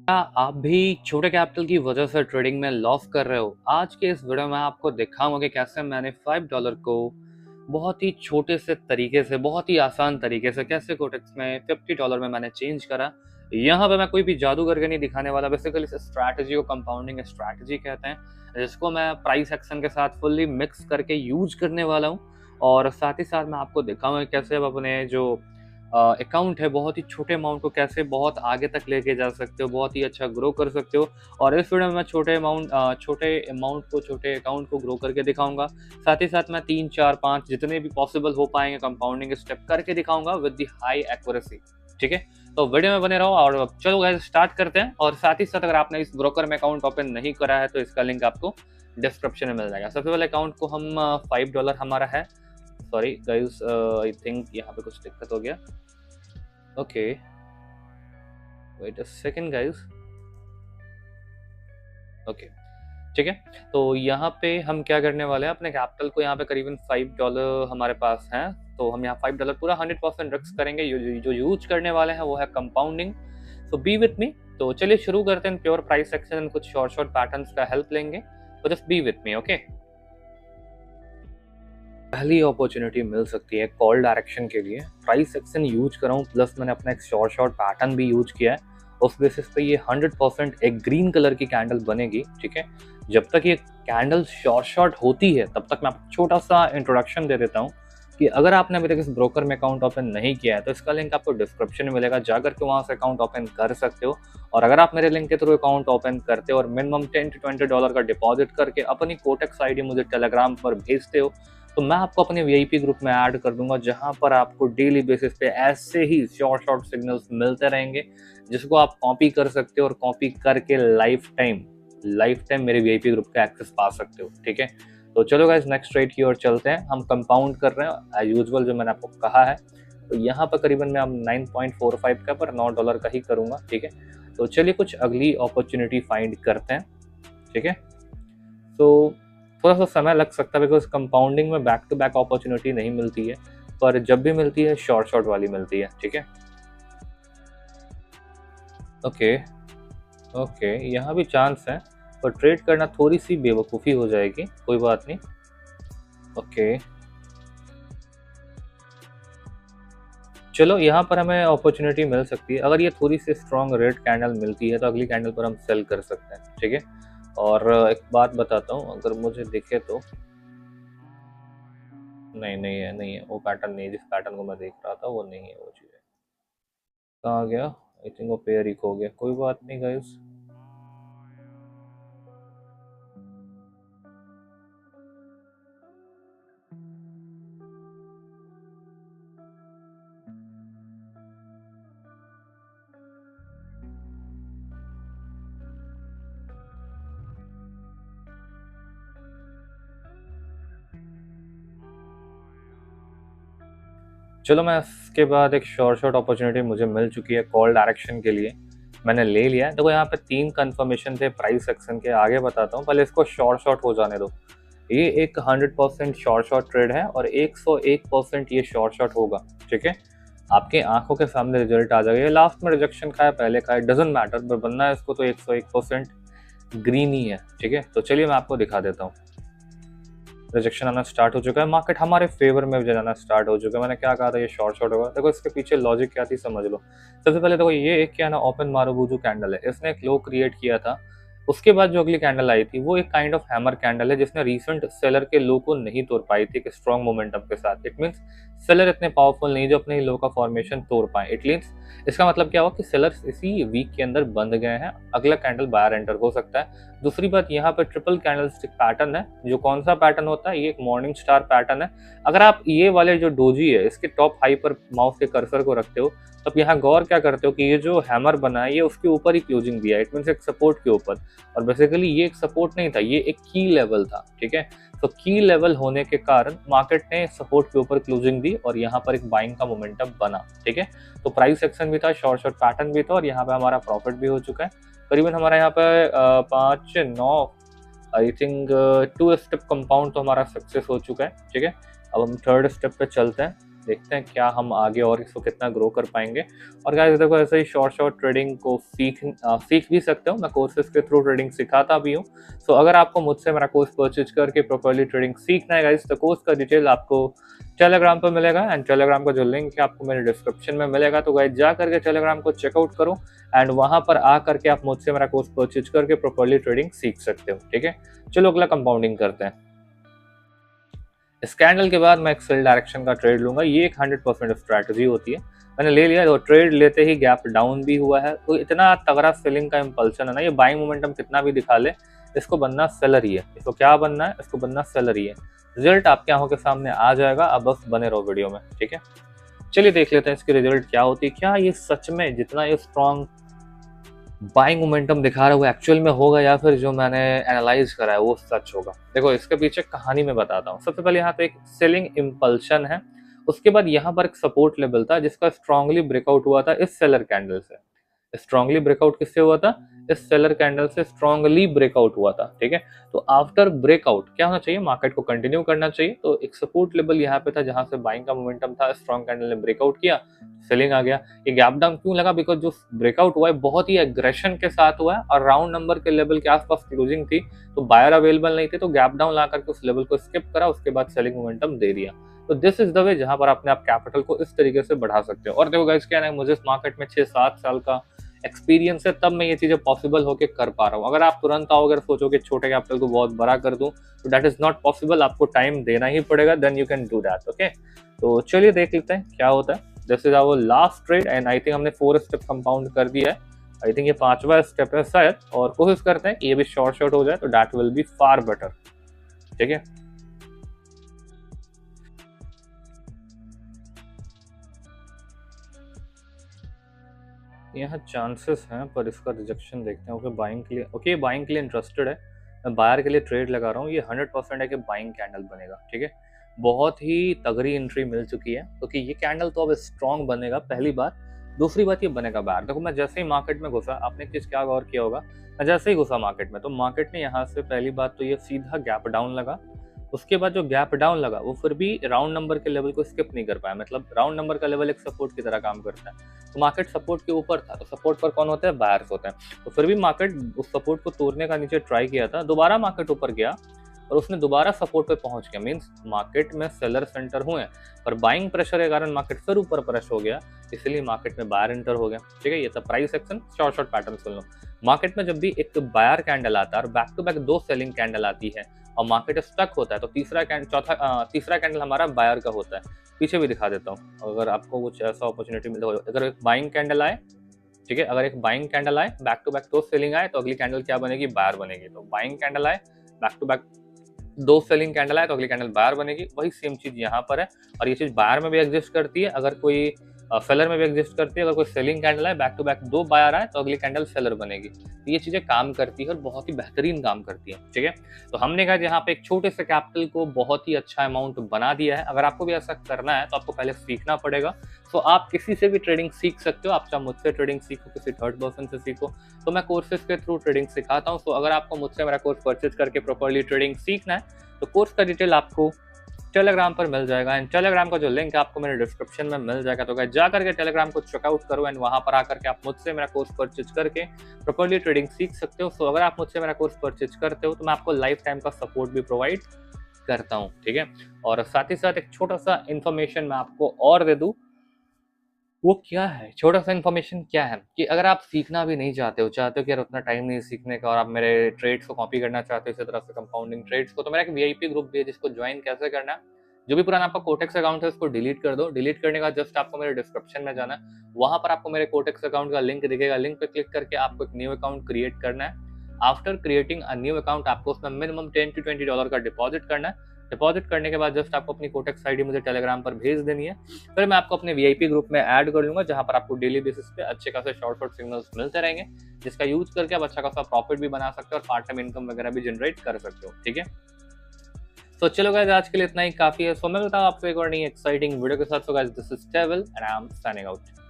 क्या आप भी छोटे कैपिटल की वजह से ट्रेडिंग में लॉस कर रहे हो? आज के इस वीडियो में आपको दिखाऊंगा कि कैसे मैंने $5 को बहुत ही छोटे से तरीके से, बहुत ही आसान तरीके से कैसे कोटेक्स में $50 में मैंने चेंज करा। यहाँ पे मैं कोई भी जादू करके नहीं दिखाने वाला। बेसिकली इस स्ट्रैटेजी को कंपाउंडिंग स्ट्रैटेजी कहते हैं, जिसको मैं प्राइस एक्शन के साथ फुल्ली मिक्स करके यूज करने वाला हूँ। और साथ ही साथ मैं आपको दिखाऊंगा कैसे आप अपने जो अकाउंट है, बहुत ही छोटे अमाउंट को कैसे बहुत आगे तक लेके जा सकते हो, बहुत ही अच्छा ग्रो कर सकते हो। और इस वीडियो में मैं छोटे अकाउंट को ग्रो करके दिखाऊंगा। साथ ही साथ मैं 3 4 5 जितने भी पॉसिबल हो पाएंगे कंपाउंडिंग स्टेप करके दिखाऊंगा विद द हाई एक्यूरेसी। ठीक है, तो वीडियो में बने रहो। और अब चलो गाइस स्टार्ट करते हैं। और साथ ही साथ अगर आपने इस ब्रोकर में अकाउंट ओपन नहीं करा है तो इसका लिंक आपको डिस्क्रिप्शन में मिल जाएगा। सबसे पहले अकाउंट को हम $5 हमारा है। सॉरी गाइस, आई थिंक यहाँ पे कुछ दिक्कत हो गया। Okay, wait a second guys. Okay, ठीक है। तो यहाँ पे हम क्या करने वाले हैं, अपने कैपिटल को यहाँ पे करीबन $5 हमारे पास हैं, तो हम यहाँ $5 पूरा 100% रिस्क करेंगे। जो यूज करने वाले हैं वो है compounding. So B with me. तो चलिए शुरू करते हैं प्योर प्राइस एक्शन, कुछ शॉर्ट पैटर्न्स का हेल्प लेंगे। तो just be with me, okay. पहली अपॉर्चुनिटी मिल सकती है कॉल डायरेक्शन के लिए। प्राइस एक्शन यूज कर रहा हूँ, प्लस मैंने अपना एक शॉर्ट पैटर्न भी यूज किया है। उस बेसिस पे ये 100% एक ग्रीन कलर की कैंडल बनेगी। ठीक है, जब तक ये कैंडल शॉर्ट होती है तब तक मैं आपको छोटा सा इंट्रोडक्शन दे देता हूँ कि अगर आपने अभी तक इस ब्रोकर में अकाउंट ओपन नहीं किया है तो इसका लिंक आपको डिस्क्रिप्शन में मिलेगा, जाकर के वहाँ से अकाउंट ओपन कर सकते हो। और अगर आप मेरे लिंक के थ्रू अकाउंट ओपन करते हो और मिनिमम $10 to $20 का डिपॉजिट करके अपनी कोटेक्स आईडी मुझे टेलीग्राम पर भेजते हो तो मैं आपको अपने वीआईपी ग्रुप में ऐड कर दूंगा, जहां पर आपको डेली बेसिस पे ऐसे ही शॉर्ट सिग्नल्स मिलते रहेंगे, जिसको आप कॉपी कर सकते हो और कॉपी करके लाइफ टाइम मेरे वीआईपी ग्रुप का एक्सेस पा सकते हो। ठीक है, तो चलो गाइस नेक्स्ट ट्रेड की ओर चलते हैं। हम कंपाउंड कर रहे हैं एज यूजुअल, जो मैंने आपको कहा है। तो यहाँ पर करीबन मैं 9.45 का पर $9 का ही करूंगा। ठीक है, तो चलिए कुछ अगली अपॉर्चुनिटी फाइंड करते हैं। ठीक है, तो थोड़ा सा समय लग सकता है बिकॉज कंपाउंडिंग में बैक टू बैक अपॉर्चुनिटी नहीं मिलती है, पर जब भी मिलती है शॉर्ट वाली मिलती है। ठीक है, ओके ओके, यहाँ भी चांस है, पर ट्रेड करना थोड़ी सी बेवकूफ़ी हो जाएगी, कोई बात नहीं। ओके, चलो यहाँ पर हमें अपॉर्चुनिटी मिल सकती है। अगर ये थोड़ी सी स्ट्रॉन्ग रेड कैंडल मिलती है तो अगली कैंडल पर हम सेल कर सकते हैं। ठीक है, और एक बात बताता हूँ, अगर मुझे दिखे तो नहीं है वो पैटर्न नहीं है, जिस पैटर्न को मैं देख रहा था वो नहीं है वो चीज़। कहाँ गया? आई थिंक वो पेयर ही खो गया। कोई बात नहीं गाइस। चलो, मैं इसके बाद एक शॉर्ट अपॉर्चुनिटी मुझे मिल चुकी है कॉल डायरेक्शन के लिए, मैंने ले लिया है। देखो यहाँ पे 3 कंफर्मेशन थे प्राइस एक्शन के, आगे बताता हूँ, पहले इसको शॉर्ट हो जाने दो। ये एक 100% शॉर्ट ट्रेड है और 101% ये शॉर्ट होगा। ठीक है, आपके आंखों के सामने रिजल्ट आ जाएगा। ये लास्ट में रिजेक्शन खाया पहले खाया डजेंट मैटर, पर बनना है इसको तो 101% ग्रीन ही है। ठीक है, तो चलिए मैं आपको दिखा देता हूँ। रिजेक्शन आना स्टार्ट हो चुका है, मार्केट हमारे फेवर में जाना स्टार्ट हो चुका है। मैंने क्या कहा था, ये शॉर्ट होगा। देखो इसके पीछे लॉजिक क्या थी समझ लो। सबसे पहले देखो, ये एक क्या ना ओपन मारुबुजू कैंडल है, इसने एक लो क्रिएट किया था। उसके बाद जो अगली कैंडल आई थी वो एक काइंड ऑफ हैमर कैंडल है, जिसने रीसेंट सेलर के लो को नहीं तोड़ पाई थी एक स्ट्रॉन्ग मोमेंटम के साथ। इट मीन्स सेलर इतने पावरफुल नहीं जो अपने लो का फॉर्मेशन तोड़ पाए। इट मीन्स इसका मतलब क्या हुआ कि सेलर्स इसी वीक के अंदर बंद गए हैं, अगला कैंडल बायर एंटर हो सकता है। दूसरी बात, यहाँ पर ट्रिपल कैंडलस्टिक पैटर्न है, जो कौन सा पैटर्न होता है, ये एक मॉर्निंग स्टार पैटर्न है। अगर आप ये वाले जो डोजी है इसके टॉप हाई पर माउस के कर्सर को रखते हो तब यहाँ गौर क्या करते हो कि ये जो हैमर बना है ये उसके ऊपर ही क्लोजिंग दिया है। इट मीन्स एक सपोर्ट के ऊपर, और बेसिकली ये एक सपोर्ट नहीं था, ये एक की लेवल था। ठीक है, तो की लेवल होने के कारण मार्केट ने सपोर्ट के ऊपर क्लोजिंग दी और यहाँ पर एक बाइंग का मोमेंटम बना। ठीक है, तो प्राइस एक्शन भी था, शॉर्ट पैटर्न भी था, और यहाँ पे हमारा प्रॉफिट भी हो चुका है। करीबन हमारा यहाँ पे 5-9 आई थिंक 2 स्टेप कंपाउंड तो हमारा सक्सेस हो चुका है। ठीक है, अब हम थर्ड स्टेप पे चलते हैं। देखते हैं क्या हम आगे और इसको कितना ग्रो कर पाएंगे। और गाइस देखो ऐसे ही शॉर्ट ट्रेडिंग को सीख भी सकते हो, मैं कोर्सेज के थ्रू ट्रेडिंग सिखाता भी हूँ। सो अगर आपको मुझसे मेरा कोर्स परचेज करके प्रॉपर्ली ट्रेडिंग सीखना है गाइस, तो कोर्स का डिटेल आपको टेलीग्राम पर मिलेगा, एंड टेलीग्राम का जो लिंक है आपको मेरे डिस्क्रिप्शन में मिलेगा। तो गाइस जा करके टेलीग्राम को चेकआउट करो, एंड वहां पर आ करके आप मुझसे मेरा कोर्स परचेज करके प्रॉपर्ली ट्रेडिंग सीख सकते हो। ठीक है, चलो अगला कंपाउंडिंग करते हैं। इस कैंडल के बाद मैं एक सेल डायरेक्शन का ट्रेड लूंगा। ये एक 100% स्ट्रैटेजी होती है, मैंने ले लिया। तो ट्रेड लेते ही गैप डाउन भी हुआ है, तो इतना तगड़ा सेलिंग का इंपल्सन है ना, ये बाइंग मोमेंटम कितना भी दिखा ले, इसको बनना सेलर ही है। इसको क्या बनना है, इसको बनना सेलर ही है। रिजल्ट आपके आंखों के सामने आ जाएगा, अब बस बने रहो वीडियो में। ठीक है, चलिए देख लेते हैं इसकी रिजल्ट क्या होती है। क्या ये सच में जितना ये स्ट्रॉन्ग बाइंग मोमेंटम दिखा रहा है वो एक्चुअल में होगा, या फिर जो मैंने एनालाइज करा है वो सच होगा। देखो इसके पीछे कहानी में बताता हूँ। सबसे पहले यहाँ पे एक सेलिंग इम्पल्शन है, उसके बाद यहाँ पर एक सपोर्ट लेवल था जिसका स्ट्रांगली ब्रेकआउट हुआ था इस सेलर कैंडल से। स्ट्रांगली ब्रेकआउट किससे हुआ था, इस सेलर कैंडल से स्ट्रांगली ब्रेकआउट हुआ था। ठीक है, तो आफ्टर ब्रेकआउट क्या होना चाहिए, मार्केट को कंटिन्यू करना चाहिए। तो एक सपोर्ट लेवल यहाँ पे था जहां से बाइंग का मोमेंटम था, स्ट्रॉन्ग कैंडल ने ब्रेकआउट किया, सेलिंग आ गया। ये गैप डाउन क्यों लगा, बिकॉज जो ब्रेकआउट हुआ है बहुत ही एग्रेशन के साथ हुआ है और राउंड नंबर के लेवल के आसपास क्लोजिंग थी, तो बायर अवेलेबल नहीं थे, तो गैप डाउन ला करके उस लेवल को स्किप करा, उसके बाद सेलिंग मोमेंटम दे दिया। तो दिस इज द वे जहां पर अपने आप कैपिटल को इस तरीके से बढ़ा सकते हो। और देखो गाइस क्या है, मुझे इस मार्केट में 6-7 साल का एक्सपीरियंस है, तब मैं ये चीजें पॉसिबल होके कर पा रहा हूँ। अगर आप तुरंत आओगे और सोचोगे छोटे कैपिटल को बहुत बड़ा कर दूं, तो दैट इज नॉट पॉसिबल, आपको टाइम देना ही पड़ेगा, then you can do that. Okay, तो चलिए देख लेते हैं क्या होता है। This is our last trade, and I think हमने 4 स्टेप कंपाउंड कर दिया है। आई थिंक ये 5वां स्टेप है शायद, और कोशिश करते हैं कि ये भी शॉर्ट हो जाए, तो that will be far better. ठीक है, यहाँ चांसेस हैं, पर इसका रिजेक्शन देखते हैं। ओके बाइंग के लिए, ओके बाइंग के लिए इंटरेस्टेड है, मैं बायर के लिए ट्रेड लगा रहा हूँ। ये 100% है कि बाइंग कैंडल बनेगा। ठीक है, बहुत ही तगड़ी एंट्री मिल चुकी है, क्योंकि ये कैंडल तो अब स्ट्रॉन्ग बनेगा पहली बात। दूसरी बात ये बनेगा बायर। देखो मैं जैसे ही मार्केट में घुसा, आपने एक चीज क्या गौर किया होगा, मैं जैसे ही घुसा मार्केट में, तो मार्केट ने यहाँ से पहली बात तो ये सीधा गैप डाउन लगा। उसके बाद जो गैप डाउन लगा वो फिर भी राउंड नंबर के लेवल को स्किप नहीं कर पाया, मतलब राउंड नंबर का लेवल एक सपोर्ट की तरह काम करता है। तो मार्केट सपोर्ट के ऊपर था, तो सपोर्ट पर कौन होता है, बायर्स होते हैं। तो फिर भी मार्केट उस सपोर्ट को तोड़ने का नीचे ट्राई किया था, दोबारा मार्केट ऊपर गया और उसने दोबारा सपोर्ट पे पहुंच गया। मींस मार्केट में सेलर सेंटर हुए हैं, पर बाइंग प्रेशर के कारण मार्केट फिर ऊपर प्रेस हो गया, इसलिए मार्केट में बायर एंटर हो गया। ठीक है, ये था प्राइस एक्शन। शॉर्ट पैटर्न सुन लो। मार्केट में जब भी एक बायर कैंडल आता है और back to back 2 selling candle आती है और मार्केट स्टक होता है, तो तीसरा कैंडल हमारा बायर का होता है। पीछे भी दिखा देता हूँ, अगर आपको कुछ ऐसा अपॉर्चुनिटी मिले, अगर एक बाइंग कैंडल आए, ठीक है, अगर एक बाइंग कैंडल आए, बैक टू बैक 2 सेलिंग आए, तो अगली कैंडल क्या बनेगी, बायर बनेगी। तो बाइंग कैंडल आए, back to back 2 selling candle आए, तो अगली कैंडल बायर बनेगी। वही सेम चीज यहाँ पर है, और ये चीज बायर में भी एग्जिस्ट करती है, अगर कोई सेलर में भी एग्जिस्ट करती है। अगर कोई सेलिंग कैंडल है, बैक टू बैक 2 बायर आए, तो अगली कैंडल सेलर बनेगी। तो ये चीजें काम करती है और बहुत ही बेहतरीन काम करती है। ठीक है, तो हमने कहा यहाँ पे एक छोटे से कैपिटल को बहुत ही अच्छा अमाउंट बना दिया है। अगर आपको भी ऐसा करना है तो आपको पहले सीखना पड़ेगा। तो आप किसी से भी ट्रेडिंग सीख सकते हो, आप चाहे मुझसे ट्रेडिंग सीखो, किसी थर्ड पर्सन से सीखो, तो मैं कोर्सेज के थ्रू ट्रेडिंग सिखाता हूँ। तो अगर आपको मुझसे मेरा कोर्स परचेज करके प्रॉपर्ली ट्रेडिंग सीखना है, तो कोर्स का डिटेल आपको टेलीग्राम पर मिल जाएगा, एंड टेलीग्राम का जो लिंक है आपको मेरे डिस्क्रिप्शन में मिल जाएगा। तो गाइस जा करके टेलीग्राम को चेकआउट करो, एंड वहां पर आकर के आप मुझसे मेरा कोर्स परचेज करके प्रॉपर्ली ट्रेडिंग सीख सकते हो। तो अगर आप मुझसे मेरा कोर्स परचेज करते हो, तो मैं आपको लाइफ टाइम का सपोर्ट भी प्रोवाइड करता हूँ। ठीक है, और साथ ही साथ एक छोटा सा इन्फॉर्मेशन मैं आपको और दे दूँ। वो क्या है, छोटा सा इन्फॉर्मेशन क्या है कि अगर आप सीखना भी नहीं चाहते हो कि यार उतना टाइम नहीं सीखने का, और आप मेरे ट्रेड्स को कॉपी करना चाहते हो इसी तरह से कंपाउंडिंग ट्रेड्स को, तो मेरा एक वीआईपी ग्रुप भी है जिसको ज्वाइन कैसे करना है। जो भी पुराना आपका कोटेक्स अकाउंट है उसको डिलीट कर दो। डिलीट करने का जस्ट आपको मेरे डिस्क्रिप्शन में जाना है, वहां पर आपको मेरे कोटेक्स अकाउंट का लिंक दिखेगा। लिंक पे क्लिक करके आपको एक न्यू अकाउंट क्रिएट करना है। After creating a new account आपको उसमें मिनिमम $10 to $20 का डिपॉजिट करना है। डिपॉजिट करने के बाद जस्ट आपको अपनी कोटेक्स आईडी मुझे टेलीग्राम पर भेज देनी है, फिर मैं आपको अपने वीआईपी ग्रुप में ऐड कर लूंगा, जहां पर आपको डेली बेसिस पे अच्छे खासे शॉर्ट सिग्नल्स मिलते रहेंगे, जिसका यूज करके आप अच्छा खासा प्रॉफिट भी बना सकते हो और पार्ट टाइम इनकम वगैरह भी जनरेट कर सकते हो। ठीक है, तो चलो गाइस आज के लिए इतना ही काफी है। सो मैं बताऊं आपको एक और नई एक्साइटिंग वीडियो के साथ। So guys this is table and I am signing out.